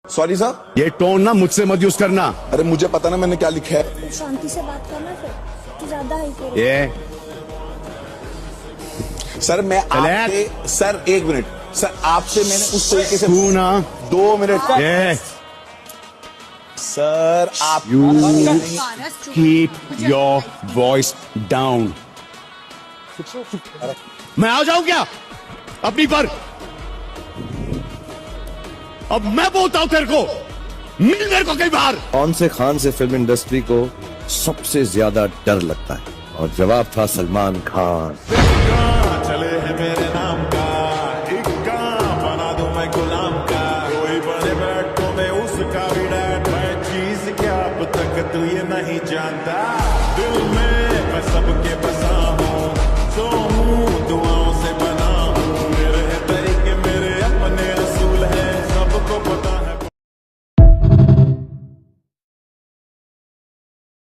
Sorry sir. ये tone ना मुझसे मत यूज करना। अरे मुझे पता ना मैंने क्या लिखा है। शांति से बात करना फिर, तू ज्यादा हाई कर। ये सर मैं आपसे सर एक मिनट सर आपसे मैंने उस तरीके से तू ना 2 मिनट ये सर आप you keep your voice down. मैं आ जाऊं क्या अपनी पर? अब मैं बोलता हूं तेरे को, मिल मेरे को कई बार। कौन से खान से फिल्म इंडस्ट्री को सबसे ज्यादा डर लगता है? और जवाब था सलमान खान। चले है मेरे नाम का एक काम बना दूं मैं गुलाम का, कोई बने बैठो मैं उसका भी डैड, मैं चीज क्या अब तक तू ये नहीं जानता, दिल में